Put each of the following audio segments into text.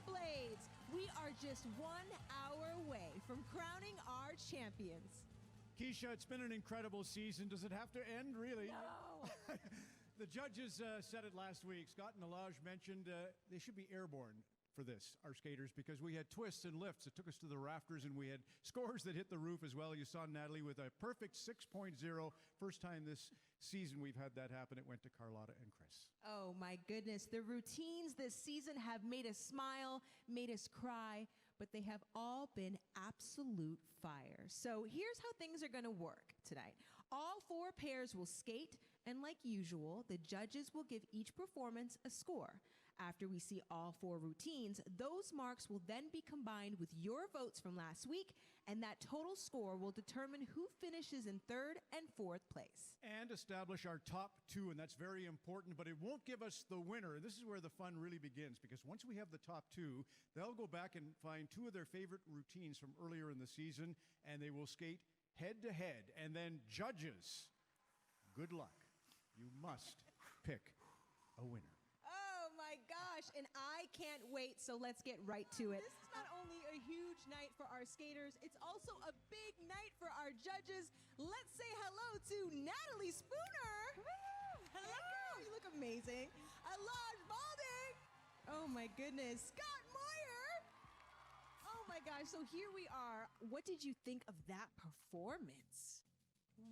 Blades. We are just 1 hour away from crowning our champions. Keisha, it's been an incredible season. Does it have to end, really? No. The judges said it last week. Scott and Elladj mentioned they should be airborne for this, our skaters, because we had twists and lifts that took us to the rafters, and we had scores that hit the roof as well. You saw Natalie with a perfect 6.0. First time this season we've had that happen. It went to Carlotta and Chris. Oh my goodness. The routines this season have made us smile, made us cry, but they have all been absolute fire. So here's how things are going to work tonight. All 4 pairs will skate, and like usual, the judges will give each performance a score. After we see all 4 routines, those marks will then be combined with your votes from last week, and that total score will determine who finishes in 3rd and 4th place. And establish our top 2, and that's very important, but it won't give us the winner. This is where the fun really begins, because once we have the top 2, they'll go back and find 2 of their favorite routines from earlier in the season, and they will skate head-to-head. And then judges, good luck. You must pick a winner. Oh my gosh, and I can't wait, so let's get right to it. This is not only a huge night for our skaters, it's also a big night for our judges. Let's say hello to Natalie Spooner. Woo! Hello. Hey girl, you look amazing. Elladj Baldé. Oh my goodness, Scott Moir. Oh my gosh, so here we are. What did you think of that performance?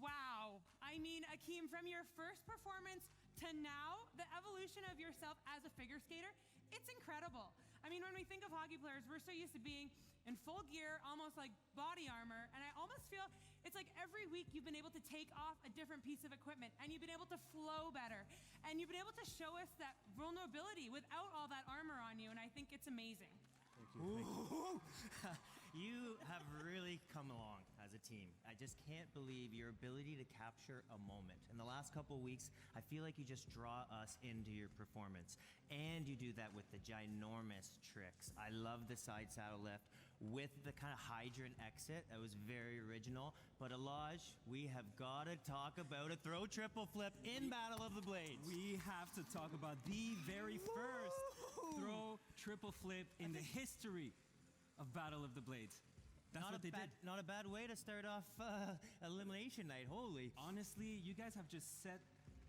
Wow. I mean, Akeem, from your first performance to now, the evolution of yourself as a figure skater, it's incredible. I mean, when we think of hockey players, we're so used to being in full gear, almost like body armor, and I almost feel it's like every week you've been able to take off a different piece of equipment, and you've been able to flow better, and you've been able to show us that vulnerability without all that armor on you, and I think it's amazing. Thank you. You have really come along as a team. I just can't believe your ability to capture a moment. In the last couple of weeks, I feel like you just draw us into your performance. And you do that with the ginormous tricks. I love the side saddle lift with the kind of hydrant exit. That was very original. But Elladj, we have got to talk about a throw triple flip in Battle of the Blades. We have to talk about the very first throw triple flip in the history of Battle of the Blades. That's what they did. Not a bad way to start off elimination night, holy. Honestly, you guys have just set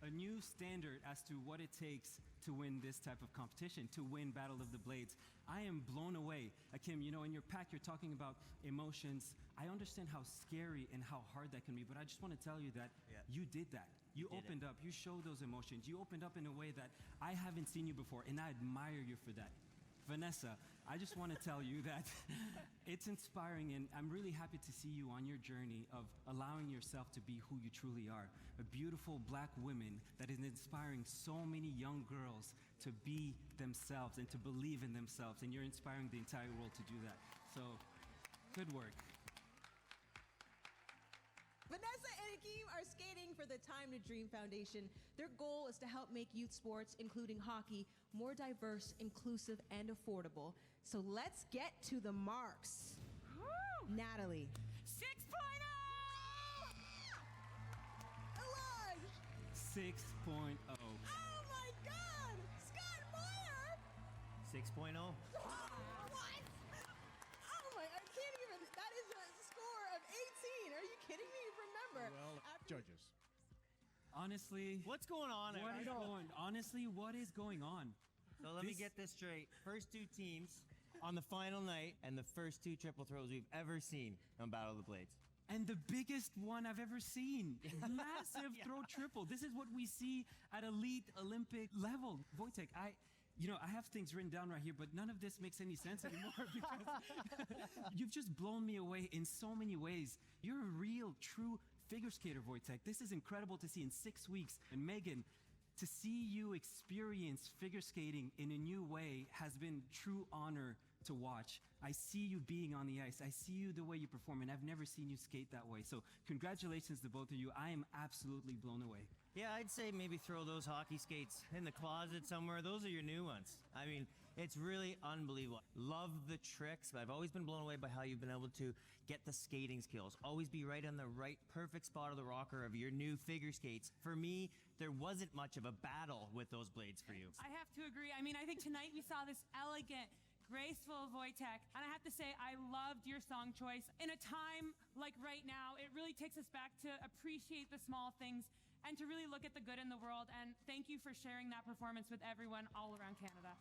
a new standard as to what it takes to win this type of competition, to win Battle of the Blades. I am blown away. Akeem, you know, in your pack, you're talking about emotions. I understand how scary and how hard that can be, but I just want to tell you that you did that. You opened up, you showed those emotions. You opened up in a way that I haven't seen you before, and I admire you for that. Vanessa, I just want to tell you that it's inspiring, and I'm really happy to see you on your journey of allowing yourself to be who you truly are. A beautiful black woman that is inspiring so many young girls to be themselves and to believe in themselves, and you're inspiring the entire world to do that. So, good work. Vanessa and Akeem are skating for the Time to Dream Foundation. Their goal is to help make youth sports, including hockey, more diverse, inclusive, and affordable. So let's get to the marks. Woo! Natalie. 6.0! Elladj. 6.0. Oh my God! Scott Moir! 6.0. What? Oh my, I can't even, that is a score of 18. Are you kidding me? Remember. Well, judges. Honestly, What's going on? What is going on? So let me get this straight. First 2 teams on the final night, and the first 2 triple throws we've ever seen on Battle of the Blades. And the biggest one I've ever seen. Massive throw triple. This is what we see at elite Olympic level. Wojtek, I have things written down right here, but none of this makes any sense anymore because you've just blown me away in so many ways. You're a real, true figure skater, Wojtek. This is incredible to see in 6 weeks. And Megan, to see you experience figure skating in a new way has been true honor to watch. I see you being on the ice. I see you the way you perform, and I've never seen you skate that way. So congratulations to both of you. I am absolutely blown away. Yeah, I'd say maybe throw those hockey skates in the closet somewhere. Those are your new ones. I mean, it's really unbelievable. Love the tricks, but I've always been blown away by how you've been able to get the skating skills. Always be right on the right perfect spot of the rocker of your new figure skates. For me, there wasn't much of a battle with those blades for you. I have to agree. I mean, I think tonight we saw this elegant, graceful Wojtek. And I have to say, I loved your song choice. In a time like right now, it really takes us back to appreciate the small things and to really look at the good in the world. And thank you for sharing that performance with everyone all around Canada.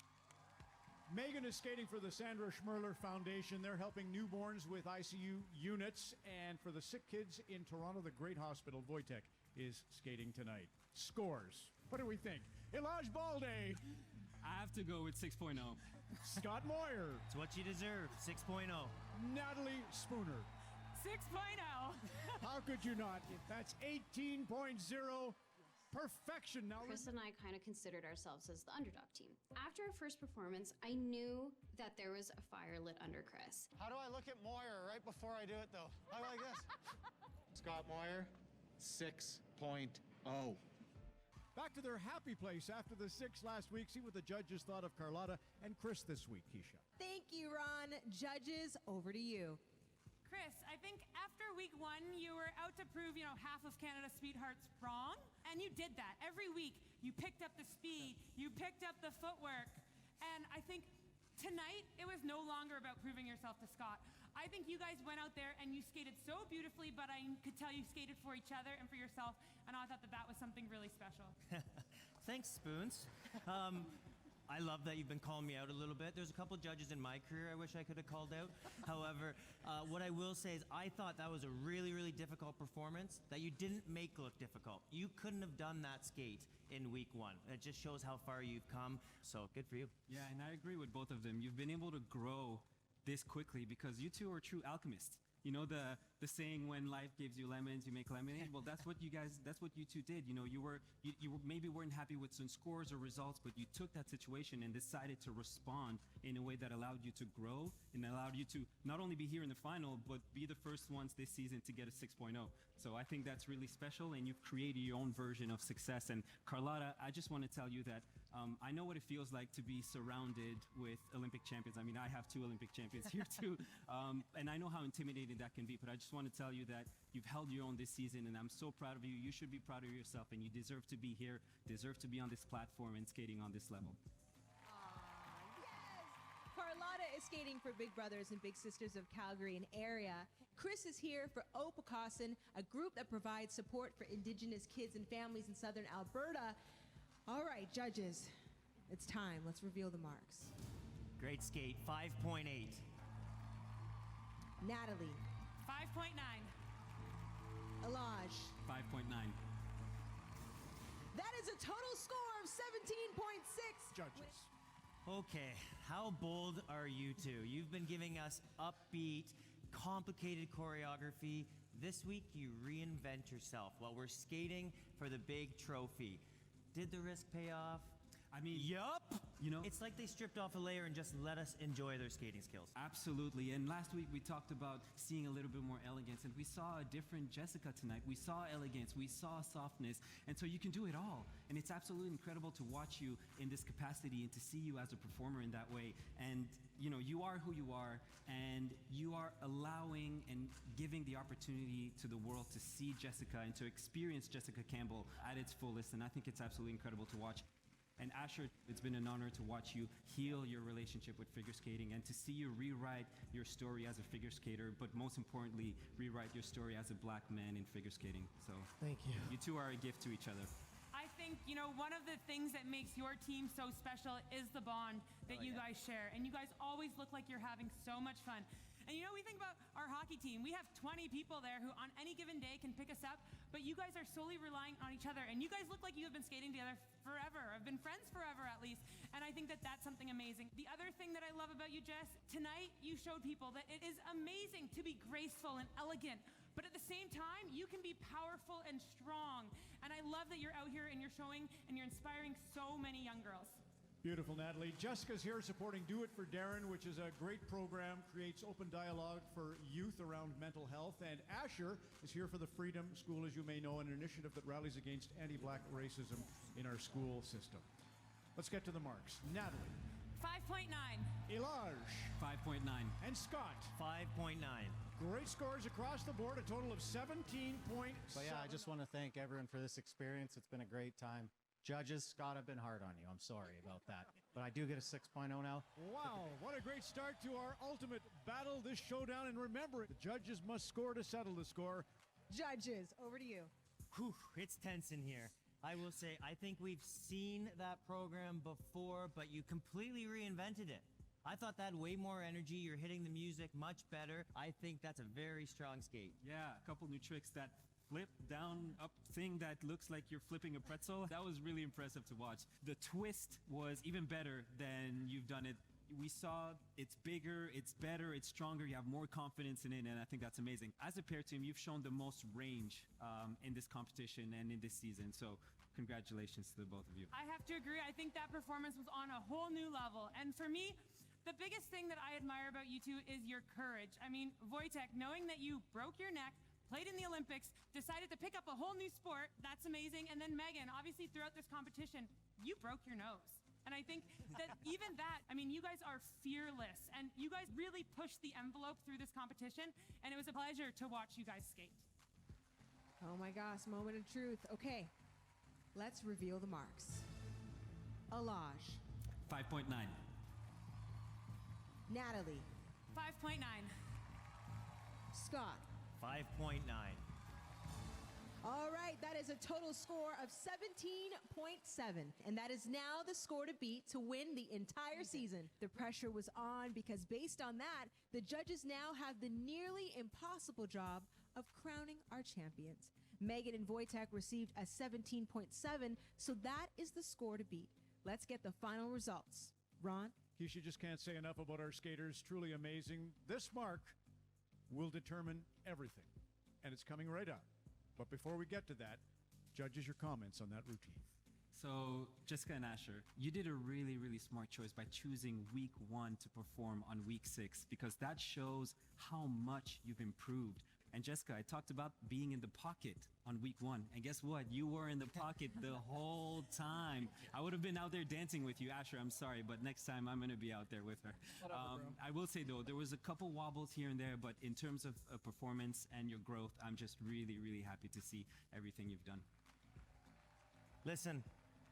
Megan is skating for the Sandra Schmerler Foundation. They're helping newborns with ICU units. And for the sick kids in Toronto, the Great Hospital, Wojtek is skating tonight. Scores. What do we think? Elladj Baldé. I have to go with 6.0. Scott Moir. It's what you deserve. 6.0. Natalie Spooner. 6.0. How could you not? That's 18.0. Perfection. Now, Chris and I kind of considered ourselves as the underdog team. After our first performance, I knew that there was a fire lit under Chris. How do I look at Moir right before I do it, though? How like this? Scott Moir, 6.0. back to their happy place after the 6 last week. See what the judges thought of Carlotta and Chris this week, Keisha. Thank you, Ron. Judges, over to you. Chris, I think after week 1, you were out to prove, half of Canada's sweethearts wrong. And you did that. Every week, you picked up the speed, you picked up the footwork. And I think tonight, it was no longer about proving yourself to Scott. I think you guys went out there and you skated so beautifully, but I could tell you skated for each other and for yourself. And I thought that that was something really special. Thanks, Spoons. I love that you've been calling me out a little bit. There's a couple judges in my career I wish I could have called out. However, what I will say is I thought that was a really, really difficult performance that you didn't make look difficult. You couldn't have done that skate in week 1. It just shows how far you've come. So good for you. Yeah, and I agree with both of them. You've been able to grow this quickly because you two are true alchemists. You know the saying, when life gives you lemons, you make lemonade. Well, that's what you two did. You maybe weren't happy with some scores or results, but you took that situation and decided to respond in a way that allowed you to grow and allowed you to not only be here in the final, but be the first ones this season to get a 6.0. So I think that's really special, and you've created your own version of success. And Carlotta, I just want to tell you that I know what it feels like to be surrounded with Olympic champions. I mean, I have 2 Olympic champions here too, and I know how intimidating that can be, but I just want to tell you that you've held your own this season, and I'm so proud of you. You should be proud of yourself, and you deserve to be here, deserve to be on this platform and skating on this level. Yes! Carlotta is skating for Big Brothers and Big Sisters of Calgary and area. Chris is here for Opakossin, a group that provides support for Indigenous kids and families in southern Alberta. All right, judges, it's time. Let's reveal the marks. Great skate, 5.8. Natalie. 5.9. Elladj. 5.9. That is a total score of 17.6. Judges. Okay, how bold are you two? You've been giving us upbeat, complicated choreography. This week, you reinvent yourself while we're skating for the big trophy. Did the risk pay off? I mean, Yup! You know, It's like they stripped off a layer and just let us enjoy their skating skills. absolutely. And last week we talked about seeing a little bit more elegance, and we saw a different Jessica tonight. We saw elegance, we saw softness, and so you can do it all. And it's absolutely incredible to watch you in this capacity and to see you as a performer in that way. And you are who you are, and you are allowing and giving the opportunity to the world to see Jessica and to experience Jessica Campbell at its fullest. And I think it's absolutely incredible to watch. And Asher, it's been an honor to watch you heal your relationship with figure skating and to see you rewrite your story as a figure skater, but most importantly, rewrite your story as a black man in figure skating. So Thank you. you two are a gift to each other. I think, one of the things that makes your team so special is the bond that you guys share. And you guys always look like you're having so much fun. And we think about our hockey team. We have 20 people there who on any given day can pick us up, but you guys are solely relying on each other. And you guys look like you have been skating together forever, have been friends forever at least. And I think that that's something amazing. The other thing that I love about you, Jess, tonight you showed people that it is amazing to be graceful and elegant, but at the same time, you can be powerful and strong. And I love that you're out here and you're showing and you're inspiring so many young girls. Beautiful, Natalie. Jessica's here supporting Do It for Darren, which is a great program, creates open dialogue for youth around mental health. And Asher is here for the Freedom School, as you may know, an initiative that rallies against anti-black racism in our school system. Let's get to the marks. Natalie. 5.9. Elladj. 5.9. And Scott. 5.9. Great scores across the board, a total of 17.7. So yeah, I just want to thank everyone for this experience. It's been a great time. Judges, Scott, I've been hard on you. I'm sorry about that. But I do get a 6.0 now. Wow, what a great start to our ultimate battle, this showdown. And remember, the judges must score to settle the score. Judges, over to you. Whew, it's tense in here. I will say, I think we've seen that program before, but you completely reinvented it. I thought that had way more energy. You're hitting the music much better. I think that's a very strong skate. Yeah, a couple new tricks. That flip down up thing that looks like you're flipping a pretzel, that was really impressive to watch. The twist was even better than you've done it. We saw it's bigger, it's better, it's stronger, you have more confidence in it, and I think that's amazing. As a pair team, you've shown the most range in this competition and in this season, so congratulations to the both of you. I have to agree. I think that performance was on a whole new level. And for me, the biggest thing that I admire about you two is your courage. I mean, Wojtek, knowing that you broke your neck, played in the Olympics, decided to pick up a whole new sport, that's amazing. And then Megan, obviously throughout this competition, you broke your nose. And I think that even that, I mean, you guys are fearless and you guys really pushed the envelope through this competition. And it was a pleasure to watch you guys skate. Oh my gosh, moment of truth. Okay, let's reveal the marks. Elladj. 5.9. Natalie. 5.9. Scott. 5.9. All right, that is a total score of 17.7. And that is now the score to beat to win the entire season. The pressure was on because based on that, the judges now have the nearly impossible job of crowning our champions. Megan and Wojtek received a 17.7, so that is the score to beat. Let's get the final results. Ron? Keisha, just can't say enough about our skaters. Truly amazing. This mark will determine everything, and it's coming right up. But before we get to that, judges, your comments on that routine. So, Jessica and Asher, you did a really, really smart choice by choosing week 1 to perform on week 6 because that shows how much you've improved. And Jessica, I talked about being in the pocket on week 1. And guess what? You were in the pocket the whole time. I would have been out there dancing with you. Asher, I'm sorry, but next time I'm going to be out there with her. I will say, though, there was a couple wobbles here and there, but in terms of performance and your growth, I'm just really, really happy to see everything you've done. Listen,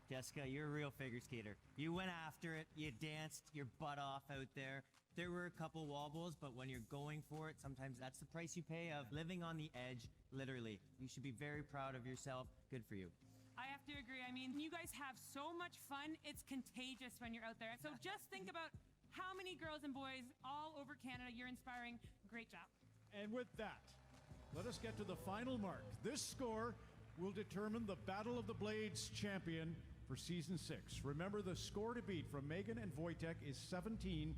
Jessica, you're a real figure skater. You went after it. You danced your butt off out there. There were a couple wobbles, but when you're going for it, sometimes that's the price you pay of living on the edge, literally. You should be very proud of yourself. Good for you. I have to agree. I mean, you guys have so much fun. It's contagious when you're out there. So just think about how many girls and boys all over Canada you're inspiring. Great job. And with that, let us get to the final mark. This score will determine the Battle of the Blades champion for Season 6. Remember, the score to beat from Megan and Wojtek is 17.7.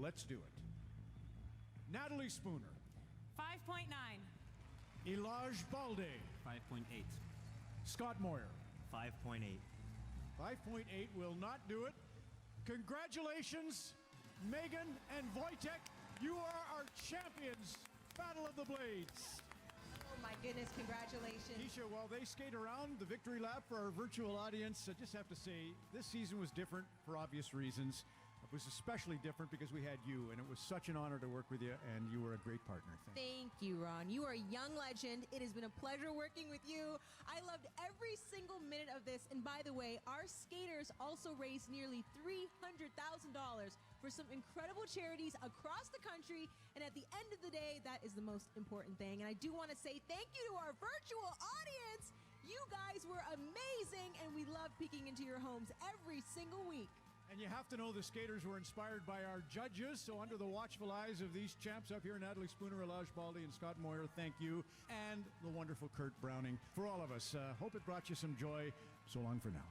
Let's do it. Natalie Spooner. 5.9. Elladj Baldé. 5.8. Scott Moir. 5.8. 5.8 will not do it. Congratulations, Megan and Wojtek. You are our champions. Battle of the Blades. Oh my goodness, congratulations. Keisha, while they skate around the victory lap for our virtual audience, I just have to say, this season was different for obvious reasons. It was especially different because we had you, and it was such an honor to work with you, and you were a great partner. Thank you, Ron. You are a young legend. It has been a pleasure working with you. I loved every single minute of this. And by the way, our skaters also raised nearly $300,000 for some incredible charities across the country. And at the end of the day, that is the most important thing. And I do want to say thank you to our virtual audience. You guys were amazing, and we love peeking into your homes every single week. And you have to know the skaters were inspired by our judges, so under the watchful eyes of these champs up here, Natalie Spooner, Elladj Baldé, and Scott Moir, thank you. And the wonderful Kurt Browning. For all of us, hope it brought you some joy. So long for now.